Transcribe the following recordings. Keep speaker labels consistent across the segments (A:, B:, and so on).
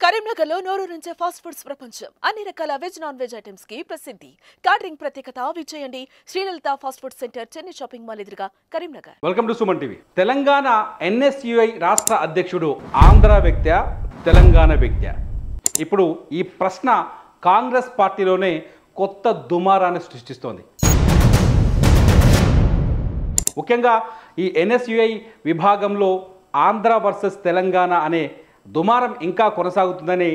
A: కరీంనగర్లో నోరూరించే fast foods ప్రపంచం. అన్ని రకాల వెజ్ నాన్ వెజ్ ఐటమ్స్ కి ప్రసిద్ధి. క్యాటరింగ్ ప్రత్యేకత విజయండి Srilalitha fast food center, Chennai shopping mall ఎదురుగా, Karimnagar.
B: Welcome to Suman TV. Telangana NSUI రాష్ట్ర అధ్యక్షుడు ఆంధ్ర వ్యక్త్యా, తెలంగాణ వ్యక్త్యా? ఇప్పుడు ఈ ప్రశ్న కాంగ్రెస్ పార్టీలోనే కొత్త దుమారాన్ని సృష్టిస్తోంది. ముఖ్యంగా ఈ ఎన్ఎస్యుఐ విభాగంలో ఆంధ్ర వర్సెస్ తెలంగాణ అనే దుమారం ఇంకా కొనసాగుతుందని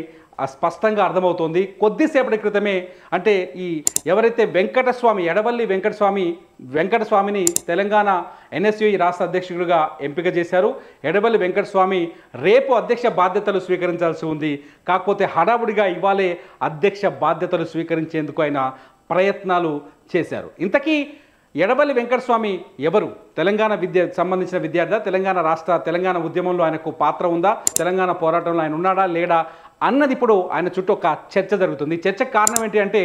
B: స్పష్టంగా అర్థమవుతోంది. కొద్దిసేపటి క్రితమే అంటే ఈ ఎవరైతే ఎడవల్లి వెంకటస్వామిని తెలంగాణ ఎన్ఎస్యుఐ రాష్ట్ర అధ్యక్షుడిగా ఎంపిక చేశారు. ఎడవల్లి వెంకటస్వామి రేపు అధ్యక్ష బాధ్యతలు స్వీకరించాల్సి ఉంది. కాకపోతే హడావుడిగా ఇవాళే అధ్యక్ష బాధ్యతలు స్వీకరించేందుకు ఆయన ప్రయత్నాలు చేశారు. ఇంతకీ ఎడవల్లి వెంకటస్వామి ఎవరు? తెలంగాణ సంబంధించిన విద్యార్థి, తెలంగాణ ఉద్యమంలో ఆయనకు పాత్ర ఉందా, తెలంగాణ పోరాటంలో ఆయన ఉన్నాడా లేడా అన్నది ఇప్పుడు ఆయన చుట్టూ ఒక చర్చ జరుగుతుంది. చర్చకు కారణం ఏంటి అంటే,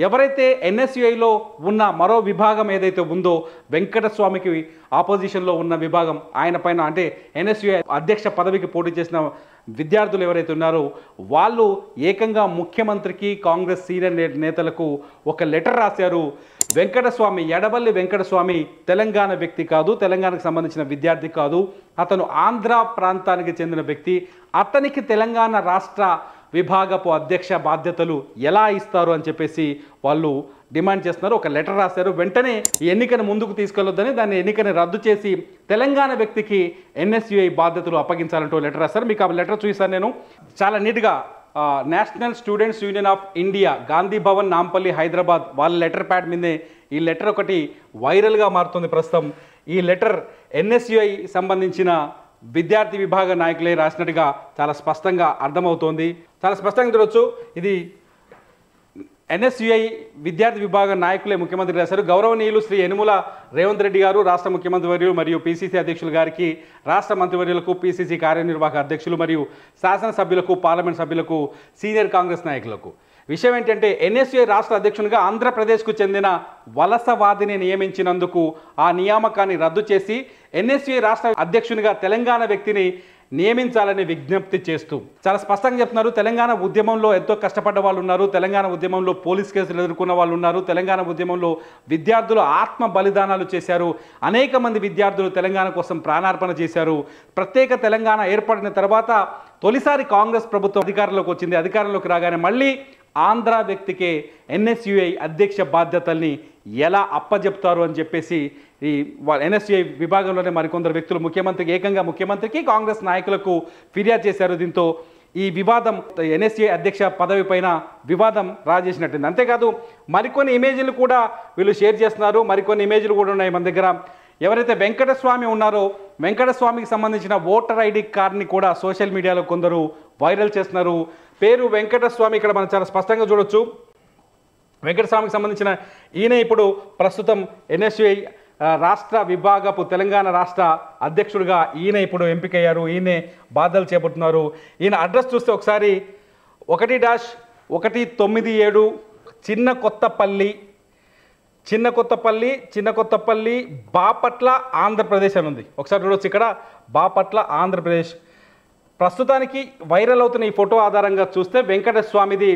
B: ఎవరైతే ఎన్ఎస్యుఐలో ఉన్న మరో విభాగం ఏదైతే ఉందో, వెంకటస్వామికి ఆపోజిషన్లో ఉన్న విభాగం, ఆయన పైన అంటే ఎన్ఎస్యుఐ అధ్యక్ష పదవికి పోటీ చేసిన విద్యార్థులు ఎవరైతే ఉన్నారో వాళ్ళు ఏకంగా ముఖ్యమంత్రికి, కాంగ్రెస్ సీనియర్ నేతలకు ఒక లెటర్ రాశారు. ఎడవల్లి వెంకటస్వామి తెలంగాణ వ్యక్తి కాదు, తెలంగాణకు సంబంధించిన విద్యార్థి కాదు, అతను ఆంధ్ర ప్రాంతానికి చెందిన వ్యక్తి. అతనికి తెలంగాణ రాష్ట్ర విభాగపు అధ్యక్ష బాధ్యతలు ఎలా ఇస్తారు అని చెప్పేసి వాళ్ళు డిమాండ్ చేస్తున్నారు. ఒక లెటర్ రాశారు. వెంటనే ఈ ఎన్నికను ముందుకు తీసుకెళ్లొద్దని, దాన్ని ఎన్నికని రద్దు చేసి తెలంగాణ వ్యక్తికి ఎన్ఎస్యుఐ బాధ్యతలు అప్పగించాలంటూ లెటర్ రాశారు. మీకు ఆ లెటర్ చూసాను నేను. చాలా నీట్గా national students union of India, Gandhi Bhavan, Nampally, Hyderabad వాళ్ళ లెటర్ ప్యాడ్ మీదే ఈ లెటర్ ఒకటి వైరల్గా మారుతుంది ప్రస్తుతం. ఈ లెటర్ ఎన్ఎస్యుఐ సంబంధించిన విద్యార్థి విభాగ నాయకులే రాసినట్టుగా చాలా స్పష్టంగా అర్థమవుతోంది. చాలా స్పష్టంగా చూడొచ్చు. ఇది ఎన్ఎస్యుఐ విద్యార్థి విభాగ నాయకులే ముఖ్యమంత్రి రాశారు. గౌరవనీయులు శ్రీ యనుమల రేవంత్ రెడ్డి గారు, రాష్ట్ర ముఖ్యమంత్రి వర్యులు మరియు పిసిసి అధ్యక్షులు గారికి, రాష్ట్ర మంత్రివర్యులకు, పిసిసి కార్యనిర్వాహక అధ్యక్షులు మరియు శాసనసభ్యులకు, పార్లమెంట్ సభ్యులకు, సీనియర్ కాంగ్రెస్ నాయకులకు విషయం ఏంటంటే, ఎన్ఎస్యుఐ రాష్ట్ర అధ్యక్షునిగా ఆంధ్రప్రదేశ్కు చెందిన వలసవాదిని నియమించినందుకు ఆ నియామకాన్ని రద్దు చేసి ఎన్ఎస్యుఐ రాష్ట్ర అధ్యక్షునిగా తెలంగాణ వ్యక్తిని నియమించాలని విజ్ఞప్తి చేస్తూ చాలా స్పష్టంగా చెప్తున్నారు. తెలంగాణ ఉద్యమంలో ఎంతో కష్టపడ్డ వాళ్ళు ఉన్నారు, తెలంగాణ ఉద్యమంలో పోలీస్ కేసులు ఎదుర్కొన్న వాళ్ళు ఉన్నారు, తెలంగాణ ఉద్యమంలో విద్యార్థులు ఆత్మ బలిదానాలు చేశారు, అనేక మంది విద్యార్థులు తెలంగాణ కోసం ప్రాణార్పణ చేశారు. ప్రత్యేక తెలంగాణ ఏర్పడిన తర్వాత తొలిసారి కాంగ్రెస్ ప్రభుత్వం అధికారంలోకి వచ్చింది. అధికారంలోకి రాగానే మళ్ళీ ఆంధ్ర వ్యక్తికే ఎన్ఎస్యుఐ అధ్యక్ష బాధ్యతల్ని ఎలా అప్పజెప్తారు అని చెప్పేసి ఈ ఎన్ఎస్యుఐ విభాగంలోనే మరికొందరు వ్యక్తులు ఏకంగా ముఖ్యమంత్రికి, కాంగ్రెస్ నాయకులకు ఫిర్యాదు చేశారు. దీంతో ఈ వివాదం ఎన్ఎస్యుఐ అధ్యక్ష పదవి పైన వివాదం రాజేసినట్టుంది. అంతేకాదు మరికొన్ని ఇమేజ్లు కూడా వీళ్ళు షేర్ చేస్తున్నారు. మరికొన్ని ఇమేజ్లు కూడా ఉన్నాయి మన దగ్గర. ఎవరైతే వెంకటస్వామి ఉన్నారో, వెంకటస్వామికి సంబంధించిన ఓటర్ ఐడి కార్డ్ని కూడా సోషల్ మీడియాలో కొందరు వైరల్ చేస్తున్నారు. పేరు వెంకటస్వామి ఇక్కడ మనం చాలా స్పష్టంగా చూడొచ్చు. వెంకటస్వామికి సంబంధించిన ఈయన ఇప్పుడు ప్రస్తుతం ఎన్ఎస్యుఐ రాష్ట్ర విభాగపు తెలంగాణ రాష్ట్ర అధ్యక్షుడిగా ఈయన ఇప్పుడు ఎంపికయ్యారు. ఈయనే బాధ్యతలు చేపడుతున్నారు. ఈయన అడ్రస్ చూస్తే ఒకసారి 1-197 చిన్న కొత్తపల్లి బాపట్ల, ఆంధ్రప్రదేశ్ అని ఉంది. ఒకసారి చూడొచ్చు ఇక్కడ, బాపట్ల, ఆంధ్రప్రదేశ్. ప్రస్తుతానికి వైరల్ అవుతున్న ఈ ఫోటో ఆధారంగా చూస్తే వెంకటస్వామిది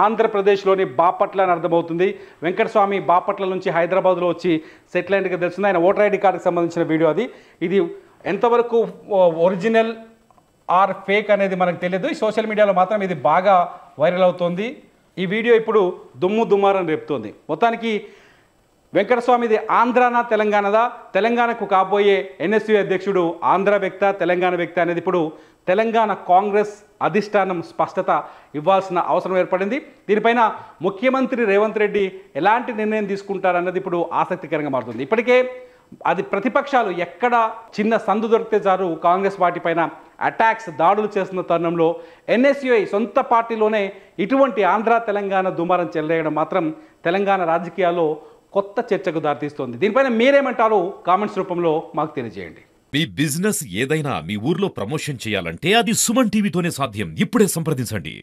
B: ఆంధ్రప్రదేశ్లోని బాపట్ల అని అర్థమవుతుంది. వెంకటస్వామి బాపట్ల నుంచి హైదరాబాద్లో వచ్చి సెటిల్ అయినట్టుగా తెలుస్తుంది. ఆయన ఓటర్ ఐడి కార్డుకి సంబంధించిన వీడియో అది. ఇది ఎంతవరకు ఒరిజినల్ ఆర్ ఫేక్ అనేది మనకు తెలియదు. ఈ సోషల్ మీడియాలో మాత్రం ఇది బాగా వైరల్ అవుతోంది. ఈ వీడియో ఇప్పుడు దుమ్మారని రేపుతోంది. మొత్తానికి వెంకటస్వామిది ఆంధ్రానా తెలంగాణదా? తెలంగాణకు కాబోయే ఎన్ఎస్యుఐ అధ్యక్షుడు ఆంధ్ర వ్యక్త, తెలంగాణ వ్యక్త అనేది ఇప్పుడు తెలంగాణ కాంగ్రెస్ అధిష్టానం స్పష్టత ఇవ్వాల్సిన అవసరం ఏర్పడింది. దీనిపైన ముఖ్యమంత్రి రేవంత్ రెడ్డి ఎలాంటి నిర్ణయం తీసుకుంటారన్నది ఇప్పుడు ఆసక్తికరంగా మారుతుంది. ఇప్పటికే అది ప్రతిపక్షాలు ఎక్కడ చిన్న సందు దొరికితే చాలు కాంగ్రెస్ పార్టీ పైన దాడులు చేస్తున్న తరుణంలో ఎన్ఎస్యుఐ సొంత పార్టీలోనే ఇటువంటి ఆంధ్ర తెలంగాణ దుమారం చెలరేయడం మాత్రం తెలంగాణ రాజకీయాల్లో కొత్త చర్చకు దారితీస్తోంది. దీనిపైన మీరేమంటారో కామెంట్స్ రూపంలో మాకు తెలియజేయండి.
C: మీ బిజినెస్ ఏదైనా మీ ఊర్లో ప్రమోషన్ చేయాలంటే అది సుమన్ టీవీతోనే సాధ్యం. ఇప్పుడే సంప్రదించండి.